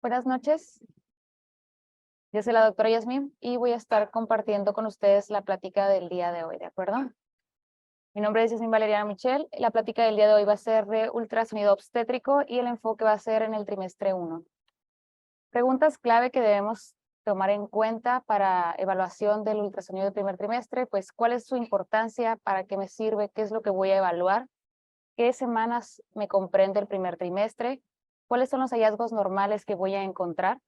Buenas noches, yo soy la doctora Yasmín y voy a estar compartiendo con ustedes la plática del día de hoy, ¿de acuerdo? Mi nombre es Yasmín Valeriana Michel, la plática del día de hoy va a ser de ultrasonido obstétrico y el enfoque va a ser en el trimestre 1. Preguntas clave que debemos tomar en cuenta para evaluación del ultrasonido del primer trimestre, pues ¿cuál es su importancia? ¿Para qué me sirve? ¿Qué es lo que voy a evaluar? ¿Qué semanas me comprende el primer trimestre? ¿Cuáles son los hallazgos normales que voy a encontrar?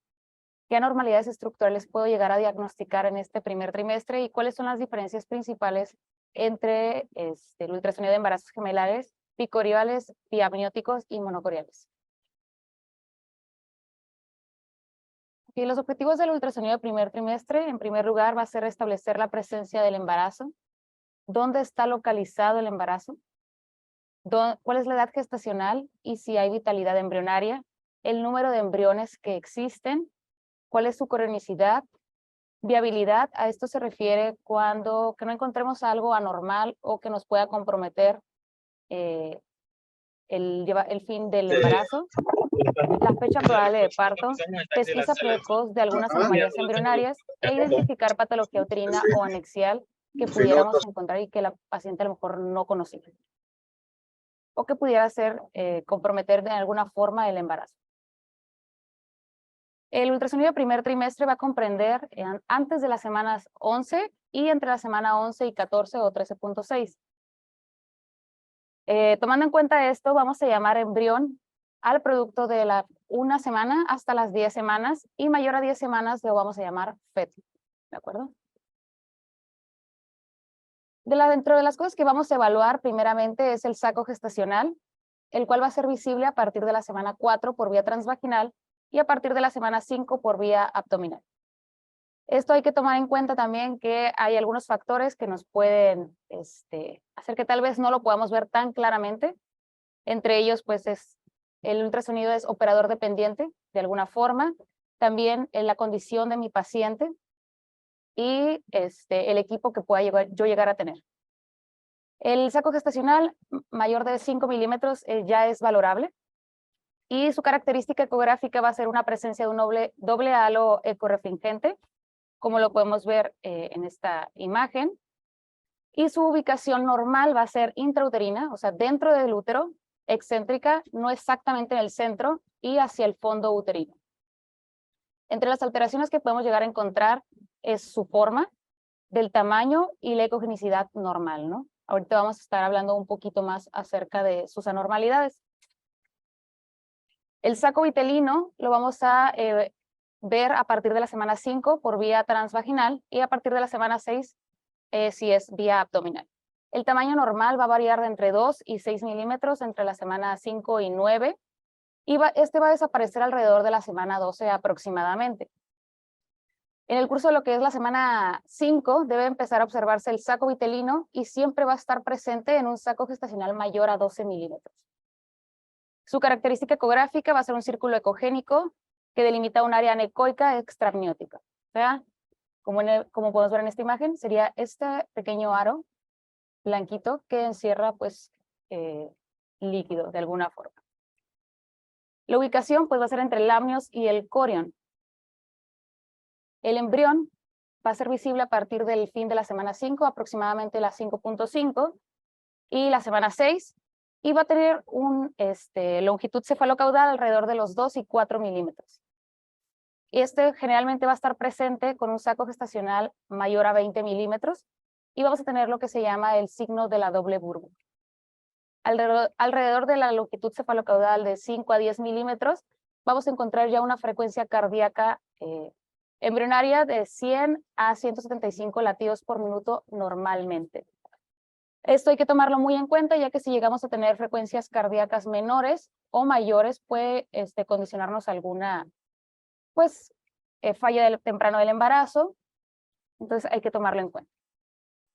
¿Qué anormalidades estructurales puedo llegar a diagnosticar en este primer trimestre y cuáles son las diferencias principales entre el ultrasonido de embarazos gemelares, bicoriales, biamnióticos y monocoriales? Y los objetivos del ultrasonido de primer trimestre, en primer lugar, va a ser establecer la presencia del embarazo, dónde está localizado el embarazo, cuál es la edad gestacional y si hay vitalidad embrionaria, el número de embriones que existen, cuál es su cronicidad. Viabilidad, a esto se refiere cuando que no encontremos algo anormal o que nos pueda comprometer el fin del embarazo. La fecha probable de parto, pesquisa precoz de algunas anomalías embrionarias e identificar patología uterina o anexial que pudiéramos encontrar y que la paciente a lo mejor no conocía o que pudiera ser comprometer de alguna forma el embarazo. El ultrasonido de primer trimestre va a comprender antes de las semanas 11 y entre la semana 11 y 14 o 13.6. Tomando en cuenta esto, vamos a llamar embrión al producto de la 1 semana hasta las 10 semanas y mayor a 10 semanas lo vamos a llamar feto. ¿De acuerdo? Dentro de las cosas que vamos a evaluar primeramente es el saco gestacional, el cual va a ser visible a partir de la semana 4 por vía transvaginal y a partir de la semana 5 por vía abdominal. Esto hay que tomar en cuenta también que hay algunos factores que nos pueden hacer que tal vez no lo podamos ver tan claramente. Entre ellos, pues, el ultrasonido es operador dependiente de alguna forma. También en la condición de mi paciente y el equipo que pueda yo llegar a tener. El saco gestacional mayor de 5 milímetros ya es valorable. Y su característica ecográfica va a ser una presencia de un doble halo ecorefringente, como lo podemos ver en esta imagen. Y su ubicación normal va a ser intrauterina, o sea, dentro del útero, excéntrica, no exactamente en el centro y hacia el fondo uterino. Entre las alteraciones que podemos llegar a encontrar es su forma, del tamaño y la ecogenicidad normal, ¿no? Ahorita vamos a estar hablando un poquito más acerca de sus anormalidades. El saco vitelino lo vamos a ver a partir de la semana 5 por vía transvaginal y a partir de la semana 6 si es vía abdominal. El tamaño normal va a variar de entre 2 y 6 milímetros entre la semana 5 y 9 y va a desaparecer alrededor de la semana 12 aproximadamente. En el curso de lo que es la semana 5 debe empezar a observarse el saco vitelino y siempre va a estar presente en un saco gestacional mayor a 12 milímetros. Su característica ecográfica va a ser un círculo ecogénico que delimita un área anecoica extraamniótica. O sea, como podemos ver en esta imagen, sería este pequeño aro blanquito que encierra pues líquido de alguna forma. La ubicación pues va a ser entre el amnios y el corion. El embrión va a ser visible a partir del fin de la semana 5, aproximadamente la 5.5, y la semana 6, y va a tener una longitud cefalocaudal alrededor de los 2 y 4 milímetros. Y generalmente va a estar presente con un saco gestacional mayor a 20 milímetros, y vamos a tener lo que se llama el signo de la doble burbuja. Alrededor de la longitud cefalocaudal de 5 a 10 milímetros, vamos a encontrar ya una frecuencia cardíaca embrionaria de 100 a 175 latidos por minuto normalmente. Esto hay que tomarlo muy en cuenta, ya que si llegamos a tener frecuencias cardíacas menores o mayores, puede condicionarnos alguna pues, falla temprano del embarazo. Entonces hay que tomarlo en cuenta.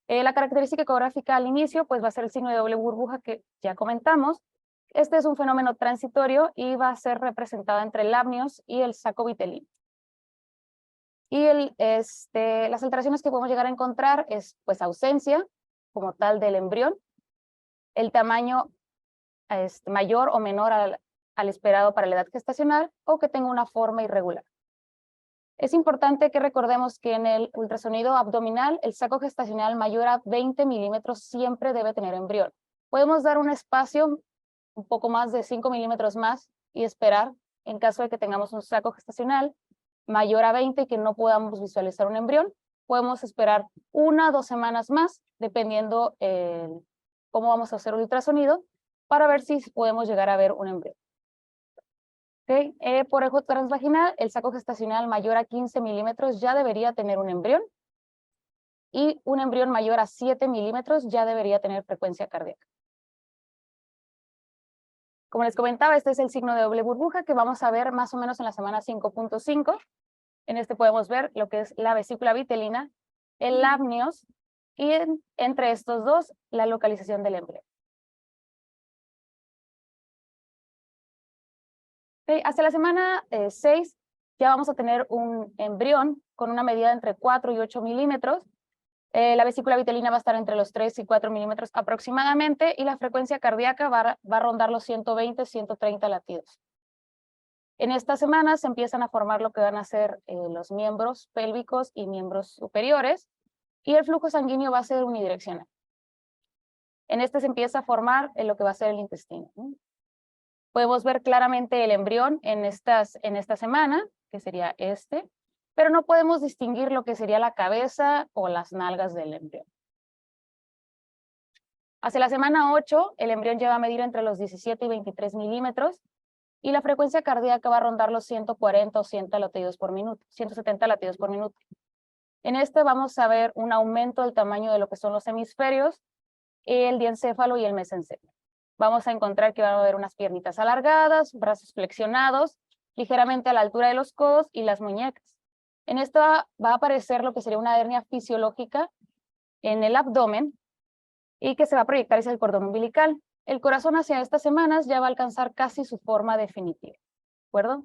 La característica ecográfica al inicio pues, va a ser el signo de doble burbuja que ya comentamos. Este es un fenómeno transitorio y va a ser representado entre el amnios y el saco vitelino. Y las alteraciones que podemos llegar a encontrar es pues ausencia como tal del embrión, el tamaño mayor o menor al esperado para la edad gestacional o que tenga una forma irregular. Es importante que recordemos que en el ultrasonido abdominal, el saco gestacional mayor a 20 milímetros siempre debe tener embrión. Podemos dar un espacio un poco más de 5 milímetros más y esperar en caso de que tengamos un saco gestacional mayor a 20 y que no podamos visualizar un embrión. Podemos esperar 1 o 2 semanas más, dependiendo cómo vamos a hacer el ultrasonido, para ver si podemos llegar a ver un embrión. Okay. Por ejo transvaginal, el saco gestacional mayor a 15 milímetros ya debería tener un embrión y un embrión mayor a 7 milímetros ya debería tener frecuencia cardíaca. Como les comentaba, este es el signo de doble burbuja que vamos a ver más o menos en la semana 5.5. En este podemos ver lo que es la vesícula vitelina, el amnios y entre estos dos la localización del embrión. Okay. Hacia la semana 6 ya vamos a tener un embrión con una medida entre 4 y 8 milímetros. La vesícula vitelina va a estar entre los 3 y 4 milímetros aproximadamente y la frecuencia cardíaca va a rondar los 120, 130 latidos. En estas semanas se empiezan a formar lo que van a ser los miembros pélvicos y miembros superiores y el flujo sanguíneo va a ser unidireccional. En este se empieza a formar lo que va a ser el intestino, ¿no? Podemos ver claramente el embrión en esta semana, que sería este, pero no podemos distinguir lo que sería la cabeza o las nalgas del embrión. Hacia la semana 8, el embrión ya va a medir entre los 17 y 23 milímetros y la frecuencia cardíaca va a rondar los 140 o 100 latidos por minuto, 170 latidos por minuto. En este vamos a ver un aumento del tamaño de lo que son los hemisferios, el diencéfalo y el mesencéfalo. Vamos a encontrar que van a haber unas piernitas alargadas, brazos flexionados, ligeramente a la altura de los codos y las muñecas. En esto va a aparecer lo que sería una hernia fisiológica en el abdomen y que se va a proyectar hacia el cordón umbilical. El corazón hacia estas semanas ya va a alcanzar casi su forma definitiva, ¿de acuerdo?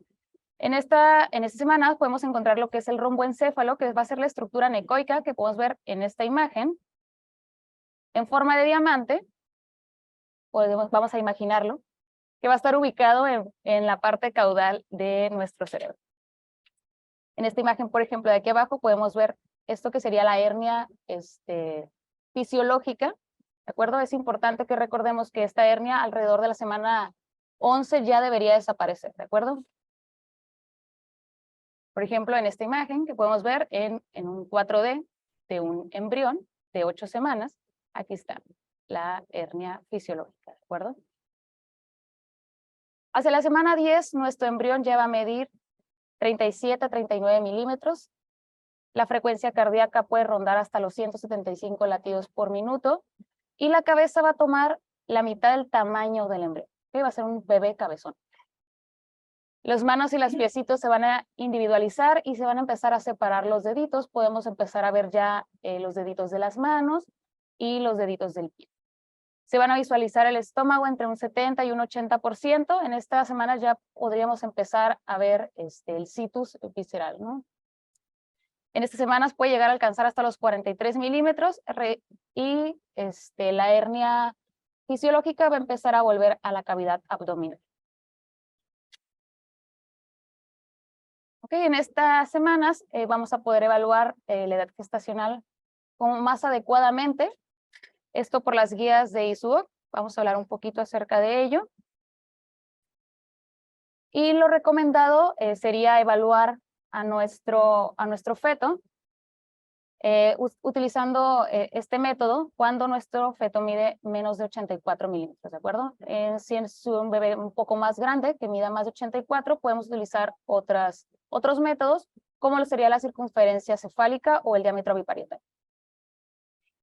En esta semana podemos encontrar lo que es el romboencéfalo, que va a ser la estructura necoica que podemos ver en esta imagen, en forma de diamante. Vamos a imaginarlo, que va a estar ubicado en la parte caudal de nuestro cerebro. En esta imagen, por ejemplo, de aquí abajo podemos ver esto que sería la hernia fisiológica, ¿de acuerdo? Es importante que recordemos que esta hernia alrededor de la semana 11 ya debería desaparecer, ¿de acuerdo? Por ejemplo, en esta imagen que podemos ver en un 4D de un embrión de 8 semanas, aquí está la hernia fisiológica, ¿de acuerdo? Hacia la semana 10, nuestro embrión ya va a medir 37 a 39 milímetros. La frecuencia cardíaca puede rondar hasta los 175 latidos por minuto y la cabeza va a tomar la mitad del tamaño del embrión, que va a ser un bebé cabezón. Las manos y los piecitos se van a individualizar y se van a empezar a separar los deditos. Podemos empezar a ver ya los deditos de las manos y los deditos del pie. Se van a visualizar el estómago entre un 70 y un 80%. En esta semana ya podríamos empezar a ver el situs visceral, ¿no? En estas semanas puede llegar a alcanzar hasta los 43 milímetros y la hernia fisiológica va a empezar a volver a la cavidad abdominal. Okay, en estas semanas vamos a poder evaluar la edad gestacional más adecuadamente. Esto por las guías de ISUOC. Vamos a hablar un poquito acerca de ello. Y lo recomendado sería evaluar a nuestro feto utilizando este método cuando nuestro feto mide menos de 84 milímetros, ¿de acuerdo? Si es un bebé un poco más grande, que mida más de 84, podemos utilizar otros métodos, como lo sería la circunferencia cefálica o el diámetro biparietal.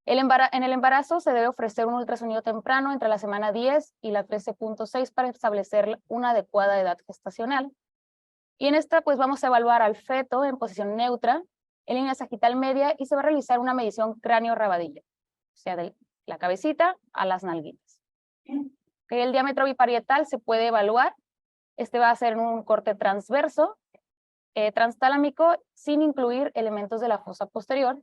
En el embarazo se debe ofrecer un ultrasonido temprano entre la semana 10 y la 13.6 para establecer una adecuada edad gestacional. Y en esta pues vamos a evaluar al feto en posición neutra, en línea sagital media, y se va a realizar una medición cráneo-rabadilla, o sea, de la cabecita a las nalguitas. El diámetro biparietal se puede evaluar. Este va a ser un corte transverso, transtalámico, sin incluir elementos de la fosa posterior,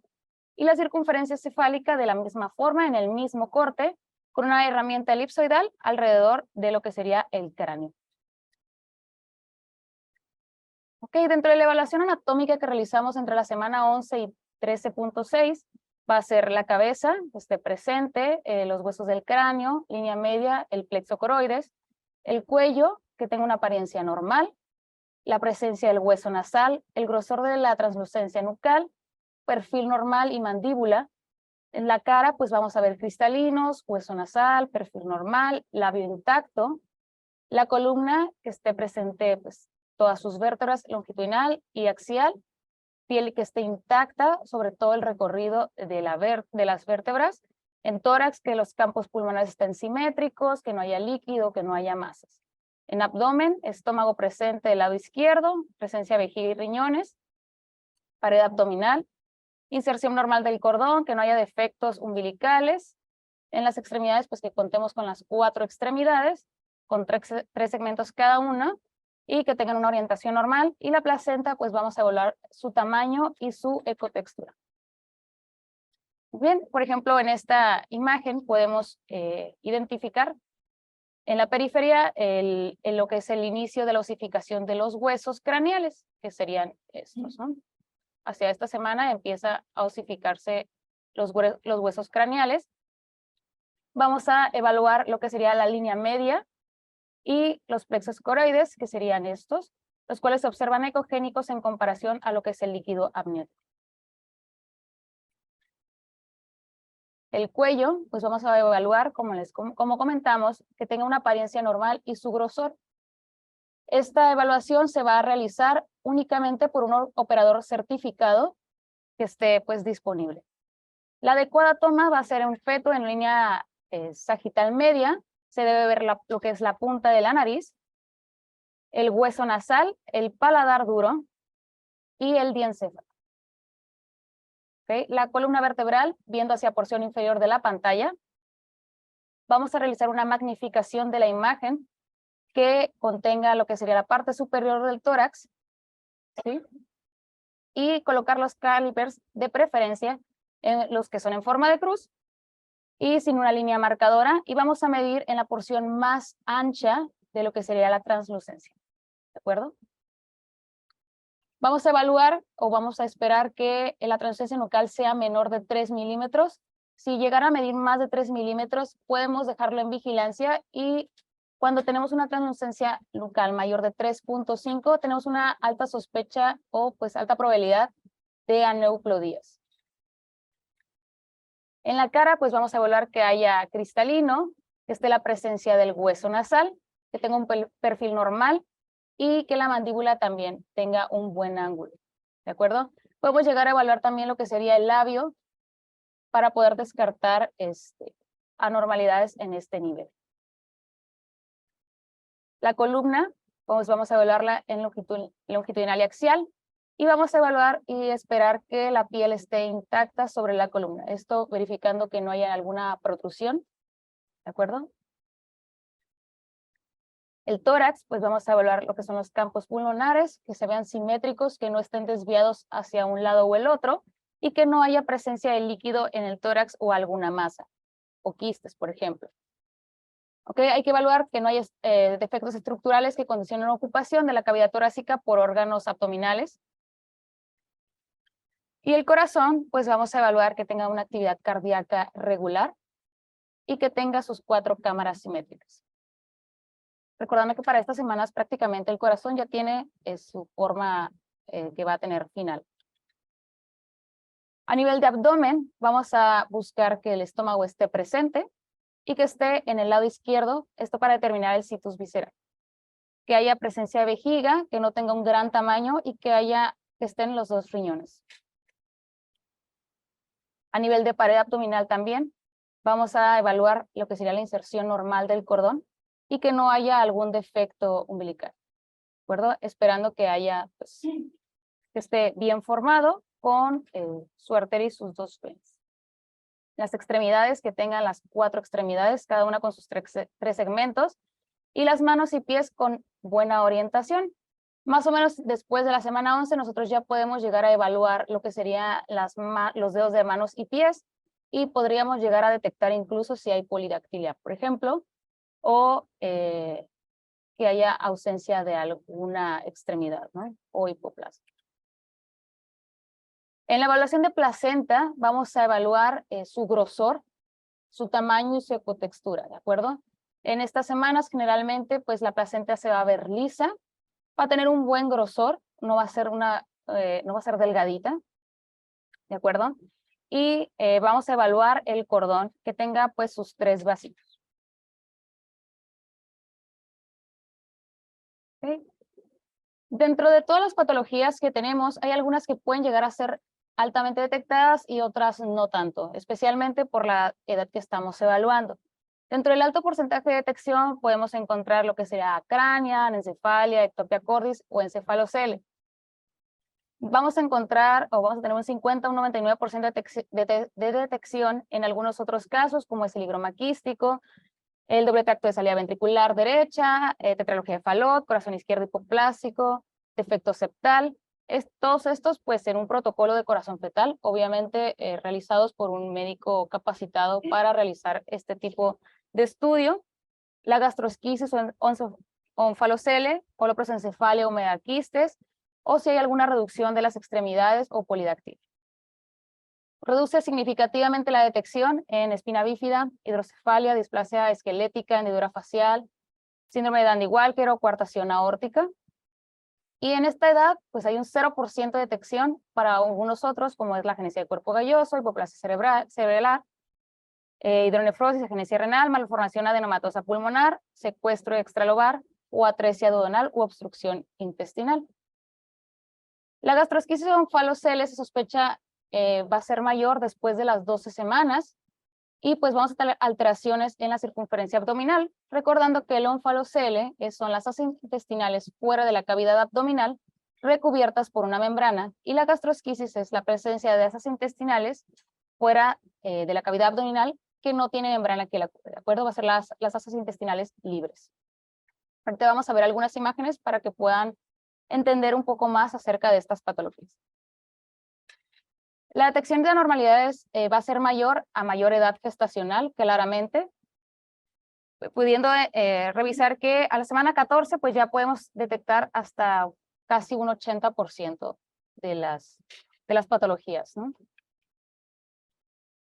y la circunferencia cefálica de la misma forma, en el mismo corte, con una herramienta elipsoidal alrededor de lo que sería el cráneo. Dentro de la evaluación anatómica que realizamos entre la semana 11 y 13.6, va a ser la cabeza, que esté presente, los huesos del cráneo, línea media, el plexo coroides, el cuello, que tenga una apariencia normal, la presencia del hueso nasal, el grosor de la translucencia nucal, perfil normal y mandíbula. En la cara, pues vamos a ver cristalinos, hueso nasal, perfil normal, labio intacto. La columna, que esté presente pues todas sus vértebras, longitudinal y axial. Piel que esté intacta, sobre todo el recorrido de las vértebras. En tórax, que los campos pulmonares estén simétricos, que no haya líquido, que no haya masas. En abdomen, estómago presente del lado izquierdo, presencia de vejiga y riñones. Pared abdominal, inserción normal del cordón, que no haya defectos umbilicales. En las extremidades, pues que contemos con las 4 extremidades, con 3 segmentos cada una, y que tengan una orientación normal. Y la placenta, pues vamos a evaluar su tamaño y su ecotextura. Bien, por ejemplo, en esta imagen podemos identificar en la periferia en lo que es el inicio de la osificación de los huesos craneales, que serían estos, ¿no? Hacia esta semana empieza a osificarse los huesos craneales. Vamos a evaluar lo que sería la línea media y los plexos coroides, que serían estos, los cuales se observan ecogénicos en comparación a lo que es el líquido amniótico. El cuello, pues vamos a evaluar, como comentamos, que tenga una apariencia normal y su grosor. Esta evaluación se va a realizar únicamente por un operador certificado que esté pues disponible. La adecuada toma va a ser un feto en línea sagital media. Se debe ver lo que es la punta de la nariz, el hueso nasal, el paladar duro y el diencéfalo. La columna vertebral viendo hacia porción inferior de la pantalla. Vamos a realizar una magnificación de la imagen que contenga lo que sería la parte superior del tórax, ¿sí? Y colocar los calipers de preferencia en los que son en forma de cruz y sin una línea marcadora, y vamos a medir en la porción más ancha de lo que sería la translucencia. ¿De acuerdo? Vamos a evaluar o vamos a esperar que la translucencia nucal sea menor de 3 milímetros. Si llegara a medir más de 3 milímetros, podemos dejarlo en vigilancia, y cuando tenemos una translucencia nucal mayor de 3.5, tenemos una alta sospecha o pues alta probabilidad de aneuploidías. En la cara, pues vamos a evaluar que haya cristalino, que esté la presencia del hueso nasal, que tenga un perfil normal y que la mandíbula también tenga un buen ángulo. ¿De acuerdo? Podemos llegar a evaluar también lo que sería el labio para poder descartar anormalidades en este nivel. La columna, pues vamos a evaluarla en longitudinal y axial, y vamos a evaluar y esperar que la piel esté intacta sobre la columna. Esto verificando que no haya alguna protrusión. ¿De acuerdo? El tórax, pues vamos a evaluar lo que son los campos pulmonares, que se vean simétricos, que no estén desviados hacia un lado o el otro, y que no haya presencia de líquido en el tórax o alguna masa, o quistes, por ejemplo. Okay, hay que evaluar que no haya defectos estructurales que condicionen la ocupación de la cavidad torácica por órganos abdominales. Y el corazón, pues vamos a evaluar que tenga una actividad cardíaca regular y que tenga sus 4 cámaras simétricas. Recordando que para estas semanas prácticamente el corazón ya tiene su forma que va a tener final. A nivel de abdomen, vamos a buscar que el estómago esté presente y que esté en el lado izquierdo, esto para determinar el situs visceral. Que haya presencia de vejiga, que no tenga un gran tamaño y que estén los 2 riñones. A nivel de pared abdominal también, vamos a evaluar lo que sería la inserción normal del cordón y que no haya algún defecto umbilical. ¿De acuerdo? Esperando que haya, pues, que esté bien formado con su arteria y sus 2 venas. Las extremidades, que tengan las 4 extremidades, cada una con sus 3 segmentos, y las manos y pies con buena orientación. Más o menos después de la semana 11, nosotros ya podemos llegar a evaluar lo que serían los dedos de manos y pies, y podríamos llegar a detectar incluso si hay polidactilia, por ejemplo, o que haya ausencia de alguna extremidad, ¿no? O hipoplasia. En la evaluación de placenta vamos a evaluar su grosor, su tamaño y su ecotextura, ¿de acuerdo? En estas semanas generalmente pues la placenta se va a ver lisa, va a tener un buen grosor, no va a ser delgadita, ¿de acuerdo? Y vamos a evaluar el cordón que tenga pues sus 3 vasitos. ¿Okay? Dentro de todas las patologías que tenemos, hay algunas que pueden llegar a ser altamente detectadas y otras no tanto, especialmente por la edad que estamos evaluando. Dentro del alto porcentaje de detección podemos encontrar lo que sería acrania, anencefalia, ectopia cordis o encefalocele. Vamos a encontrar o vamos a tener un 50 o un 99% de detección en algunos otros casos, como es el higroma quístico, el doble tracto de salida ventricular derecha, tetralogía de Fallot, corazón izquierdo hipoplásico, defecto septal. Todos estos, pues, en un protocolo de corazón fetal, obviamente realizados por un médico capacitado para realizar este tipo de estudio. La gastrosquisis o onfalocele, holoprosencefalia o megaquistes, o si hay alguna reducción de las extremidades o polidactilia. Reduce significativamente la detección en espina bífida, hidrocefalia, displasia esquelética, hendidura facial, síndrome de Dandy-Walker o coartación aórtica. Y en esta edad, pues hay un 0% de detección para algunos otros, como es la agenesia del cuerpo galloso, hipoplasia cerebral, hidronefrosis, agenesia renal, malformación adenomatosa pulmonar, secuestro extralobar o atresia duodenal u obstrucción intestinal. La gastrosquisis onfalocele se sospecha va a ser mayor después de las 12 semanas y pues vamos a tener alteraciones en la circunferencia abdominal, recordando que el onfalocele son las asas intestinales fuera de la cavidad abdominal recubiertas por una membrana y la gastrosquisis es la presencia de asas intestinales fuera de la cavidad abdominal que no tiene membrana que la cubre, ¿de acuerdo? Va a ser las asas intestinales libres. Ahorita vamos a ver algunas imágenes para que puedan entender un poco más acerca de estas patologías. La detección de anormalidades va a ser mayor a mayor edad gestacional, claramente, pudiendo revisar que a la semana 14 pues ya podemos detectar hasta casi un 80% de las patologías, ¿no?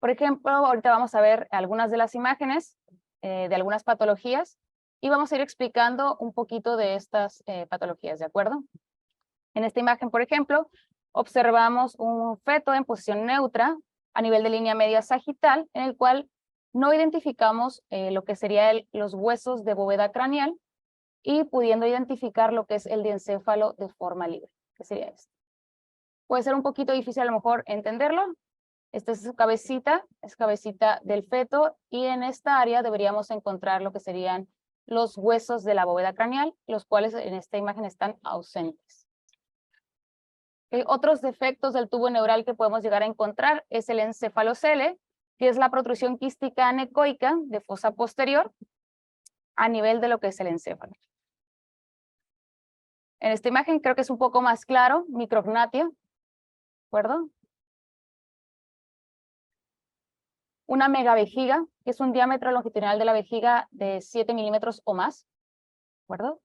Por ejemplo, ahorita vamos a ver algunas de las imágenes de algunas patologías y vamos a ir explicando un poquito de estas patologías, ¿de acuerdo? En esta imagen, por ejemplo, observamos un feto en posición neutra a nivel de línea media sagital, en el cual no identificamos lo que serían los huesos de bóveda craneal y pudiendo identificar lo que es el diencéfalo de forma libre, que sería esto. Puede ser un poquito difícil a lo mejor entenderlo. Esta es su cabecita, es cabecita del feto y en esta área deberíamos encontrar lo que serían los huesos de la bóveda craneal, los cuales en esta imagen están ausentes. Otros defectos del tubo neural que podemos llegar a encontrar es el encefalocele, que es la protrusión quística anecoica de fosa posterior a nivel de lo que es el encéfalo. En esta imagen creo que es un poco más claro, micrognatia, ¿de acuerdo? Una megavejiga, que es un diámetro longitudinal de la vejiga de 7 milímetros o más, ¿de acuerdo?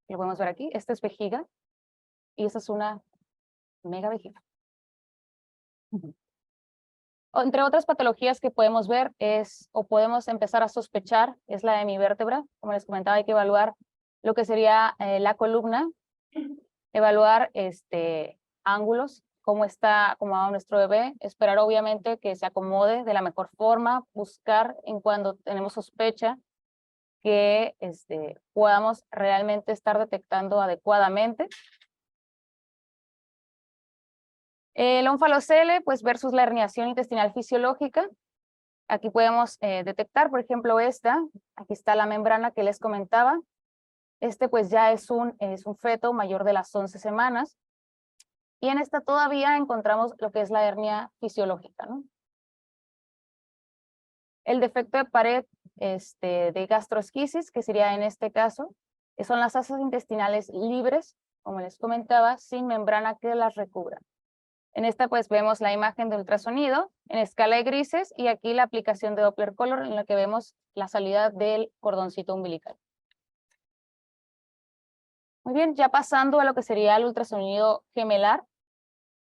Lo podemos ver aquí, esta es vejiga y esta es una megavejiga. Entre otras patologías que podemos ver o podemos empezar a sospechar es la hemivértebra. Como les comentaba, hay que evaluar lo que sería la columna, evaluar ángulos, cómo va nuestro bebé, esperar obviamente que se acomode de la mejor forma, buscar en cuando tenemos sospecha que podamos realmente estar detectando adecuadamente. El onfalocele, pues versus la herniación intestinal fisiológica. Aquí podemos detectar, por ejemplo, aquí está la membrana que les comentaba. Pues ya es un feto mayor de las 11 semanas. Y en esta todavía encontramos lo que es la hernia fisiológica, ¿no? El defecto de pared de gastrosquisis, que sería en este caso, son las asas intestinales libres, como les comentaba, sin membrana que las recubra. En esta pues vemos la imagen de ultrasonido en escala de grises y aquí la aplicación de Doppler Color en la que vemos la salida del cordoncito umbilical. Muy bien, ya pasando a lo que sería el ultrasonido gemelar,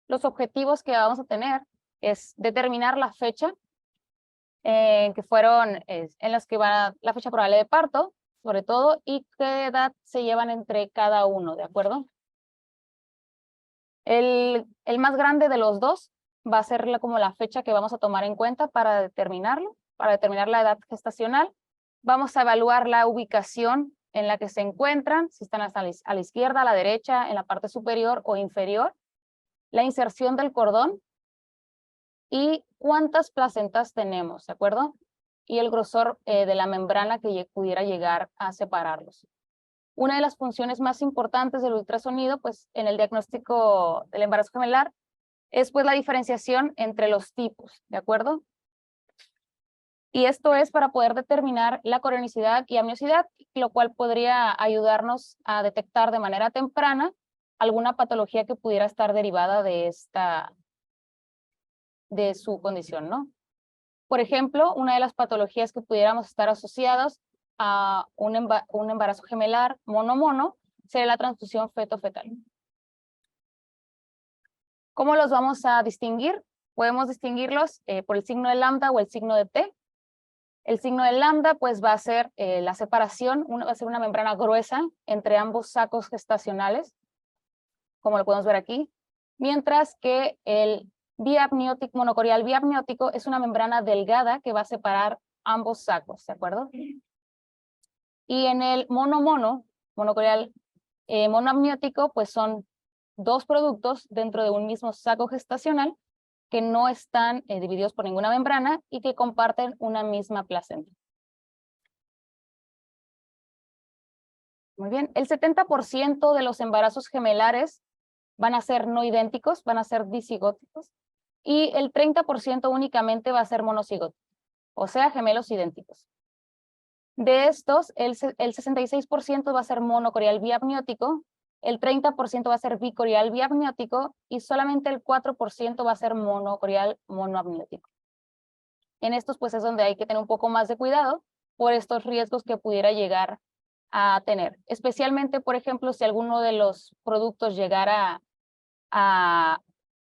los objetivos que vamos a tener es determinar la fecha que fueron en las que va la fecha probable de parto, sobre todo, y qué edad se llevan entre cada uno, ¿de acuerdo? El más grande de los dos va a ser como la fecha que vamos a tomar en cuenta para determinarlo, para determinar la edad gestacional. Vamos a evaluar la ubicación en la que se encuentran, si están a la izquierda, a la derecha, en la parte superior o inferior, la inserción del cordón y cuántas placentas tenemos, ¿de acuerdo? Y el grosor de la membrana que pudiera llegar a separarlos. Una de las funciones más importantes del ultrasonido, pues en el diagnóstico del embarazo gemelar, es pues la diferenciación entre los tipos, ¿de acuerdo? Y esto es para poder determinar la coronicidad y amniosidad, lo cual podría ayudarnos a detectar de manera temprana alguna patología que pudiera estar derivada de su condición, ¿no? Por ejemplo, una de las patologías que pudiéramos estar asociados a un embarazo gemelar mono-mono sería la transfusión feto-fetal. ¿Cómo los vamos a distinguir? Podemos distinguirlos por el signo de lambda o el signo de T. El signo de lambda pues va a ser la separación, va a ser una membrana gruesa entre ambos sacos gestacionales, como lo podemos ver aquí, mientras que el biamniótico, monocorial biamniótico es una membrana delgada que va a separar ambos sacos, ¿de acuerdo? Y en el monocorial monoamniótico, pues son dos productos dentro de un mismo saco gestacional que no están divididos por ninguna membrana y que comparten una misma placenta. Muy bien, el 70% de los embarazos gemelares van a ser no idénticos, van a ser disigóticos, y el 30% únicamente va a ser monocigótico, o sea, gemelos idénticos. De estos, el 66% va a ser monocorial biamniótico, el 30% va a ser bicorial biamniótico y solamente el 4% va a ser monocorial monoamniótico. En estos, pues es donde hay que tener un poco más de cuidado por estos riesgos que pudiera llegar a tener. Especialmente, por ejemplo, si alguno de los productos llegara a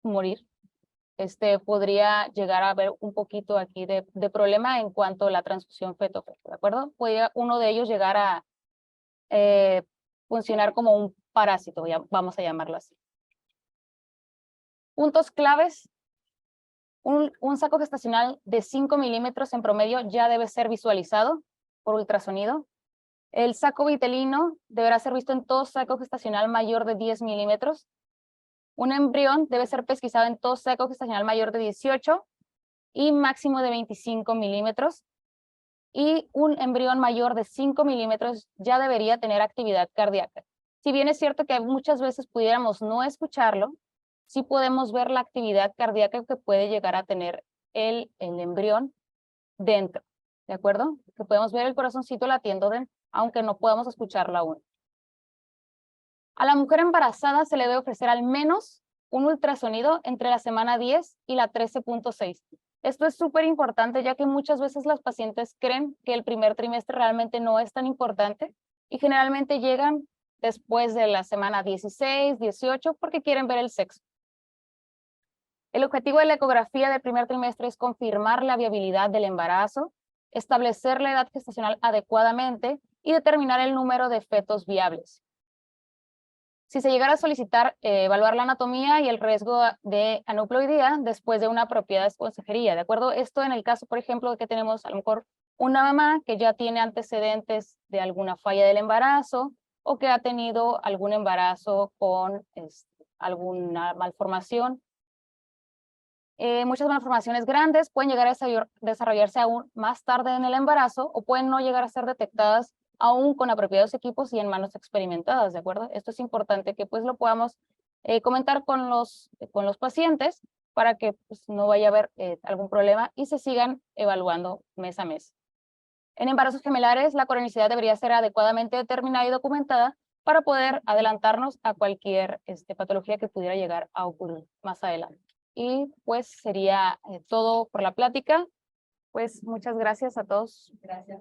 morir, podría llegar a haber un poquito aquí de problema en cuanto a la transfusión feto-feto, ¿de acuerdo? Podría uno de ellos llegar a funcionar como un parásito, vamos a llamarlo así. Puntos claves. Un saco gestacional de 5 milímetros en promedio ya debe ser visualizado por ultrasonido. El saco vitelino deberá ser visto en todo saco gestacional mayor de 10 milímetros. Un embrión debe ser pesquisado en todo saco gestacional mayor de 18 y máximo de 25 milímetros. Y un embrión mayor de 5 milímetros ya debería tener actividad cardíaca. Si bien es cierto que muchas veces pudiéramos no escucharlo, sí podemos ver la actividad cardíaca que puede llegar a tener el embrión dentro, ¿de acuerdo? Que podemos ver el corazoncito latiendo dentro, aunque no podamos escucharlo aún. A la mujer embarazada se le debe ofrecer al menos un ultrasonido entre la semana 10 y la 13.6. Esto es súper importante, ya que muchas veces las pacientes creen que el primer trimestre realmente no es tan importante y generalmente llegan después de la semana 16, 18, porque quieren ver el sexo. El objetivo de la ecografía del primer trimestre es confirmar la viabilidad del embarazo, establecer la edad gestacional adecuadamente y determinar el número de fetos viables. Si se llegara a solicitar evaluar la anatomía y el riesgo de aneuploidía después de una apropiada consejería, ¿de acuerdo? Esto en el caso, por ejemplo, de que tenemos a lo mejor una mamá que ya tiene antecedentes de alguna falla del embarazo o que ha tenido algún embarazo con alguna malformación. Muchas malformaciones grandes pueden llegar a desarrollarse aún más tarde en el embarazo o pueden no llegar a ser detectadas aún con apropiados equipos y en manos experimentadas, ¿de acuerdo? Esto es importante que pues lo podamos comentar con los pacientes para que pues, no vaya a haber algún problema y se sigan evaluando mes a mes. En embarazos gemelares, la cronicidad debería ser adecuadamente determinada y documentada para poder adelantarnos a cualquier patología que pudiera llegar a ocurrir más adelante. Y pues sería todo por la plática. Pues muchas gracias a todos. Gracias.